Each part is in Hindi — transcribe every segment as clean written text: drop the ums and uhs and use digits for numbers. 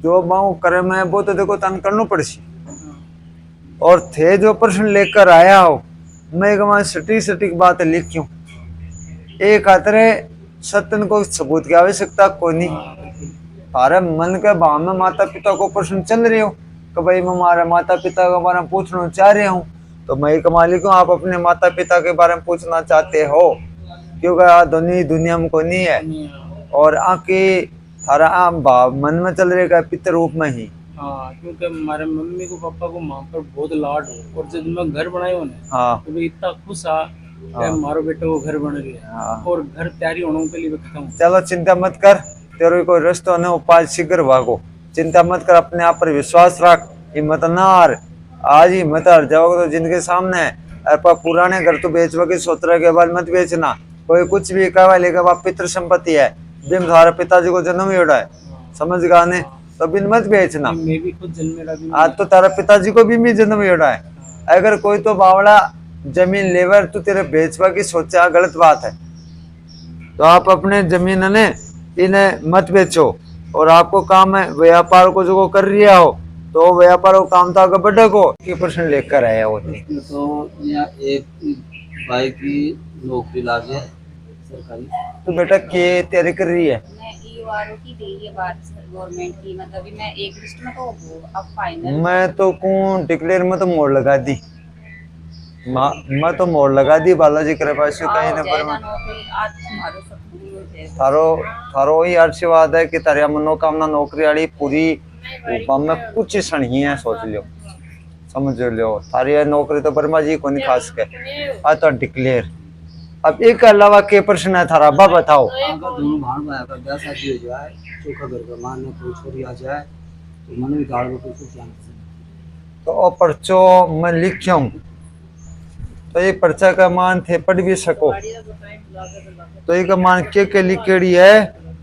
जो बाऊ करे मैं वो तो देखो तन करना पड़सी। और थे जो प्रश्न लेकर आया हो मैं एक सटीक सटीक बात लिखूं एक खातरे सत्यन को सबूत की आवश्यकता कोई नहीं। थारे मन के भाव में माता पिता को प्रश्न चल रहे हो कि भाई मैं हमारे माता पिता के बारे में पूछना चाह रहा हूँ, तो मैं एक मालिक हूँ आप अपने माता पिता के बारे में पूछना चाहते हो क्योंकि दुनिया में कोई नहीं है और आके थारा आम भाव मन में चल रहे पितर रूप में ही। हाँ, क्योंकि हमारे मम्मी को पापा को माँ पर बहुत लाड हो और जब मैं घर बनाया हूँ हाँ तो इतना खुश आ हमारे बेटे को घर बन गया और घर तैयारी होने के लिए बैठा हूँ। चलो चिंता मत कर, तेरे कोई रास्ता न उपाय शीघ्र भागो, चिंता मत कर, अपने आप पर विश्वास रख, हिम्मत न हार। आज हिम्मत हार जाओगे तो जिनके सामने है पुराने घर तो बेचवा के सोच रहे के बाद मत बेचना। कोई कुछ भी कहा लेकिन पितृ संपत्ति है, बिन तुम्हारे पिताजी को जन्म ही उड़ा है समझ गाने तो बिन मत बेचना। मैं भी खुद जन्म आज तो तारा पिताजी को भी जन्म ही उड़ा है। अगर कोई तो बावड़ा जमीन लेवर तो तेरे बेचवा की सोचा गलत बात है, तो आप अपने जमीन ने इन्हें मत बेचो और आपको काम है व्यापार को जो कर रिया हो तो व्यापार को काम तो आगे बढ़े को ये प्रश्न लेकर आया होती। तो यहाँ एक भाई की नौकरी लागे सरकारी, तो बेटा के तैयारी कर रही है? मैं ईओआरओ की दे रही है बात गवर्नमेंट की, मतलब अभी मैं एक लिस्ट में तो अब फाइनल मैं तो कौन डिक्लेयर में तो मोड़ लगा दी, मैं तो मोड़ लगा दी बालाजी कृपा से कहीं न पर थारो ही आशीर्वाद है कि तारी मनोकामना नौकरी वाली पूरी में कुछ सही है सोच लियो समझ लियो। थारी नौकरी तो वर्मा जी को नहीं खास के आ तो डिक्लेयर। अब एक अलावा के प्रश्न है थारा बा बताओ। दोनों भाण भाई का ब्याह शादी हो जाए चोखा घर का मान कोई छोरी आ जाए तो मन भी गाड़ को कुछ ध्यान से तो पर्चो मैं लिखूं तो ये पर्चा का मान थे पढ़ भी सको तो एक मान के लिखेड़ी है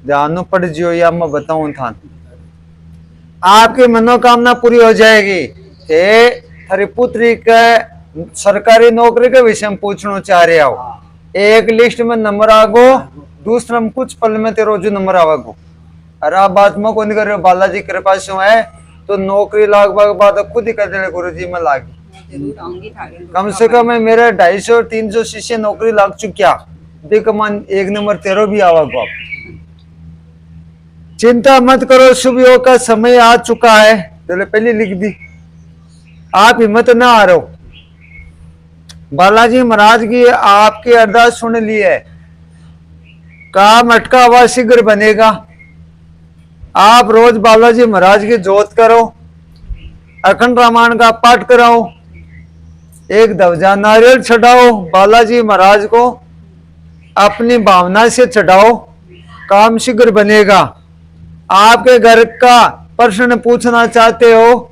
ध्यान पढ़ जियो या मैं बताऊं था आपकी मनोकामना पूरी हो जाएगी। थे थारी पुत्री के सरकारी नौकरी के विषय में पूछना चाह रहे हो, एक लिस्ट में नंबर आगो दूसरा में कुछ पल में तेरो जो नंबर आवागो। अरे आप बात में को नहीं कर रहे हो बालाजी कृपा से है तो नौकरी लाग बात खुद ही कर दे गुरु जी में लागी। कम से कम मेरे 250-300 शिष्य नौकरी लाग चुकिया देख मान एक नंबर तेरो भी आवागो। आप चिंता मत करो शुभ योग का समय आ चुका है, चलो पहले लिख दी। आप हिम्मत ना हारो, बालाजी महाराज की आपकी अरदास सुन ली है, काम अटका हुआ शीघ्र बनेगा। आप रोज बालाजी महाराज की जोत करो, अखंड रामायण का पाठ कराओ, एक ध्वजा नारियल चढ़ाओ, बालाजी महाराज को अपनी भावना से चढ़ाओ, काम शीघ्र बनेगा। आपके घर का प्रश्न पूछना चाहते हो,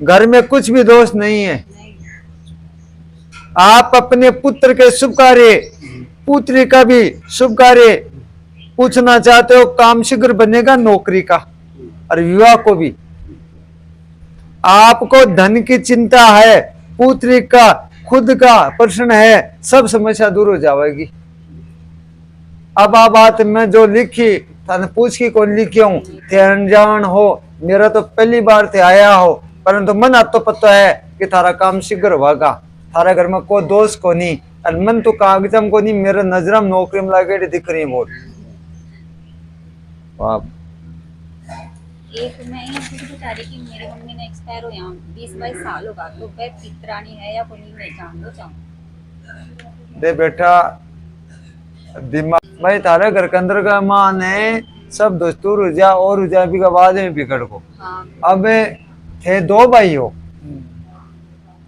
घर में कुछ भी दोष नहीं है। आप अपने पुत्र के शुभ कार्य पुत्री का भी शुभ कार्य पूछना चाहते हो, काम शीघ्र बनेगा नौकरी का और विवाह को भी। आपको धन की चिंता है, पुत्री का खुद का प्रश्न है, सब समस्या दूर हो जाएगी। अब आ बात में जो लिखी थाने पूछ की कौन लिखी हूं थे अनजान हो, मेरा तो पहली बार थे आया हो, परंतु मन आप तो पता है कि थारा काम शीघ्र होगा, थारा घर में कोई दोष को नहीं और मन तो कागजम को नहीं, मेरे नजरम नौकरी में लगे दिख रही बहुत। एक मैं ये बता रही कि मेरी मम्मी ने एक्सपायर हो यहाँ 20-22 साल होगा, तो वह पितरानी है या कोई नहीं जान दो चाहूँ दे बेटा दिमाग भाई तारे घर के अंदर का मां ने सब दस्तूर हो जा और हो भी का बाद में बिगड़ को। हाँ। अब थे 2 भाई हो,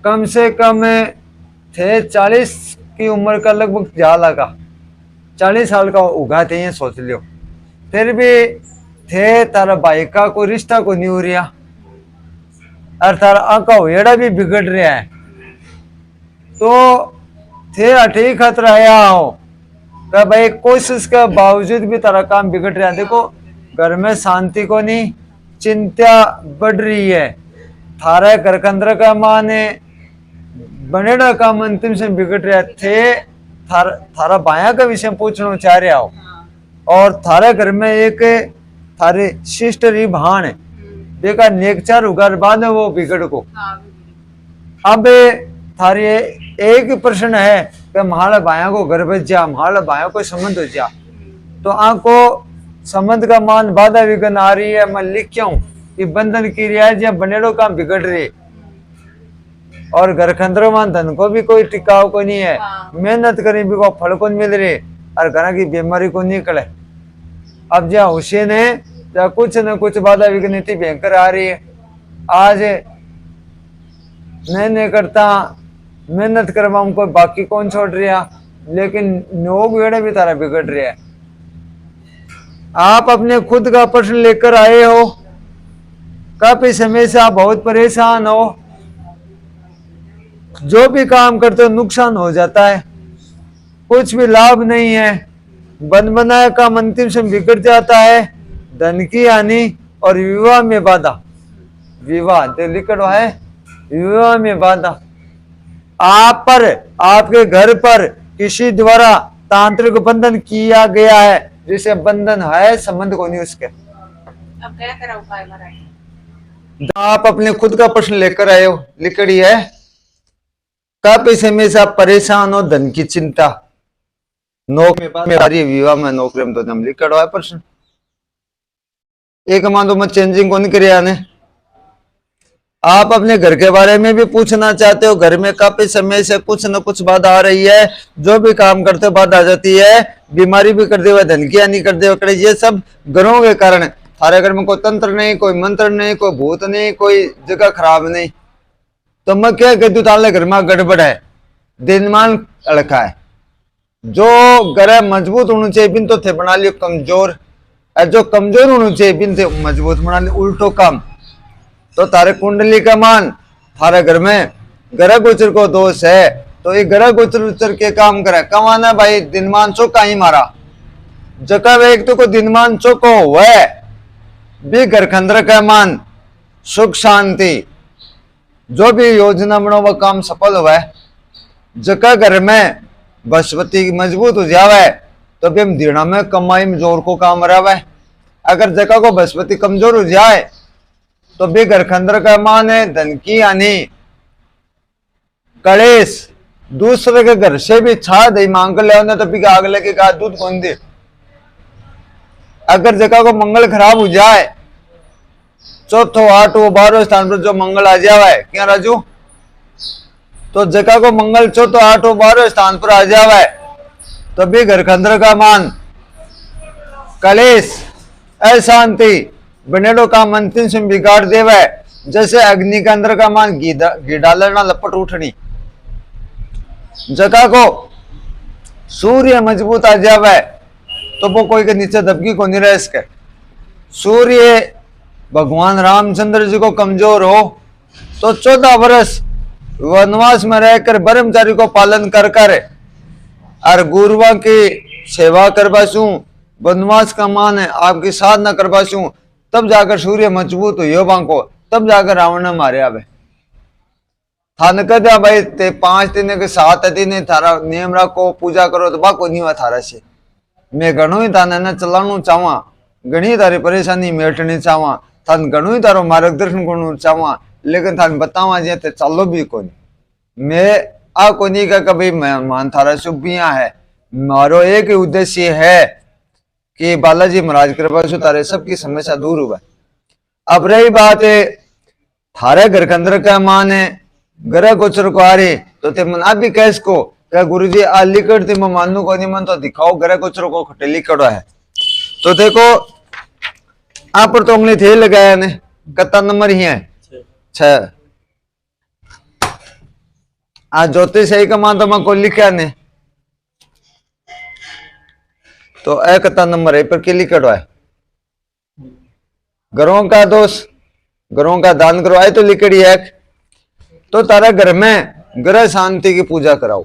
कम से कम थे 40 की उम्र का लगभग जा लगा, 40 साल का उगा थे ये सोच लियो। फिर भी थे तारा भाई का कोई रिश्ता को नहीं हो रहा और तारा आका हेड़ा भी बिगड़ रहा है, तो थे अठी खतरा आया हो तो भाई कोशिश के बावजूद भी तारा काम बिगड़ रहा है। देखो घर में शांति को नहीं, चिंता बढ़ रही है, थारा घर के अंदर का माने बनेड़ा काम अंतिम से बिगड़ रहा थे। थारा बाया का विषय पूछना चाह रहे हो और थारे घर में एक थारे सिस्टर ही भान देखा नेकचार उगार बाद वो बिगड़ को। हाँ अब थारे एक ही प्रश्न है कि महाल भाया को घर बच जा, महाल भाया को संबंध हो जा, तो आपको संबंध का मान बाधा विघ्न आ रही है। मैं लिख क्यों कि बंधन की रिया जब बनेड़ो काम बिगड़ रही, और घर खंदरो मान धन को भी कोई टिकाव को नहीं है, मेहनत करी भी को फल को मिल रही, और घर की बीमारी को निकले। अब जहाँ हुसैन है जहाँ कुछ न कुछ बाधा विघ्न इतनी भयंकर आ रही है। आज नहीं करता मेहनत करवा हमको बाकी कौन छोड़ रहा, लेकिन नोग वेड़े भी तारा बिगड़ रहा है। आप अपने खुद का प्रश्न लेकर आए हो, काफी समय से आप बहुत परेशान हो, जो भी काम करते हो नुकसान हो जाता है, कुछ भी लाभ नहीं है, बन बनाया काम अंतिम समय बिगड़ जाता है, धन की हानि और विवाह में बाधा। विवाह तो लिखा है, विवाह में बाधा। आप पर, आपके घर पर किसी द्वारा तांत्रिक बंधन किया गया है, जिसे बंधन है संबंध को नहीं उसके। अब क्या करा उपाय महाराज? आप अपने खुद का प्रश्न लेकर आए हो, लिखड़ी है काफी समय से आप परेशान हो, धन की चिंता, नौकरी विवाह में नौकरी में तो दम लिखड़ा है प्रश्न। एक मान तो मैं चेंजिंग को नहीं कर ने। आप अपने घर के बारे में भी पूछना चाहते हो, घर में काफी समय से कुछ न कुछ बाधा आ रही है, जो भी काम करते हो बाधा आ जाती है, बीमारी भी कर दे हुए, धन की हानि कर दे हुए, ये सब घरों के कारण। थारे घर में कोई तंत्र नहीं, कोई मंत्र नहीं, कोई भूत नहीं, कोई जगह खराब नहीं, तो मैं क्या कहती हूँ ताले घर में गड़बड़ है, दिनमान अड़का है। जो घर मजबूत होना चाहिए बिन तो थे बना लियो कमजोर, और जो कमजोर होना चाहिए बिन थे मजबूत बना लियो उल्टो काम। तो तारे कुंडली का मान थारे घर में ग्रह गोचर को दोष है, तो ये ग्रह गोचर के काम करे कमाना भाई दिनमान चौका ही मारा। जका व्यक्ति को दिनमान चौको हुआ भी घर खंदर का मान सुख शांति, जो भी योजना बनो वह काम सफल हुआ। जका घर में बृहस्पति मजबूत हो जावे तो भी हम दीना में कमाई में जोर को काम रहा। अगर जगह को बृहस्पति कमजोर हो जाए तो भी घर खंदर का मान है धन की हानि, कलेश, दूसरे के घर से भी छा दही मांग कर ले तो भी आग लगे का दूध कौन दे। अगर जगह को मंगल खराब हो जाए, चौथो आठों 12 स्थान पर जो मंगल आ जावे क्या राजू, तो जगह को मंगल चौथो आठों 12 स्थान पर आ जावे तो भी घर खंदर का मान कलेश अशांति बनेडो का अंतिम से बिगाड़ देवे। जैसे अग्नि के अंदर का मान घी डालना लपट उठनी। जगह को सूर्य मजबूत आ जावे तो वो कोई के नीचे दबकी को नहीं रह सके। सूर्य भगवान रामचंद्र जी को कमजोर हो तो 14 वर्ष वनवास में रहकर ब्रह्मचारी को पालन कर कर और गुरुआ की सेवा करवासू, वनवास का मान है आपकी साधना करवासू, तब जाकर सूर्य मजबूत हो बांको, तब जाकर रावण ने मारे आवे। थाने कह दिया भाई ते 5 दिन के 7 दिन थारा नियम रखो पूजा करो तो बाको नहीं हुआ थारा से। मैं घणो ही थाने न चलाणु चाहवा, घणी तारी परेशानी मेटनी चाहवा, थान घणो ही तारो मार्गदर्शन करना चाहवा, लेकिन थान बतावा जे ते चलो भी कोनी। मैं आ कोनी का कभी मान थारा शुभिया है, मारो एक ही उद्देश्य है कि बालाजी महाराज कृपा से तारे सबकी समस्या दूर हुआ। अब रही बात है थारे घर के अंदर का मान है ग्रह गोचर को आ रही तो ते मन आप भी कह सको क्या गुरु जी आ लिखड़ थी मैं मानू को नहीं मन तो दिखाओ ग्रह गोचर को खटे लिखड़ा है। तो देखो आप पर तो उंगली थे लगाया ने कत्ता नंबर ही है 6। आज ज्योतिष सही का मान तो मैं को लिखा ने तो कत्ता नंबर है पर के लिखड़ा है। घरों का दोष, घरों का दान करो आए तो लिखड़ी है। तो तारा घर में ग्रह शांति की पूजा कराओ।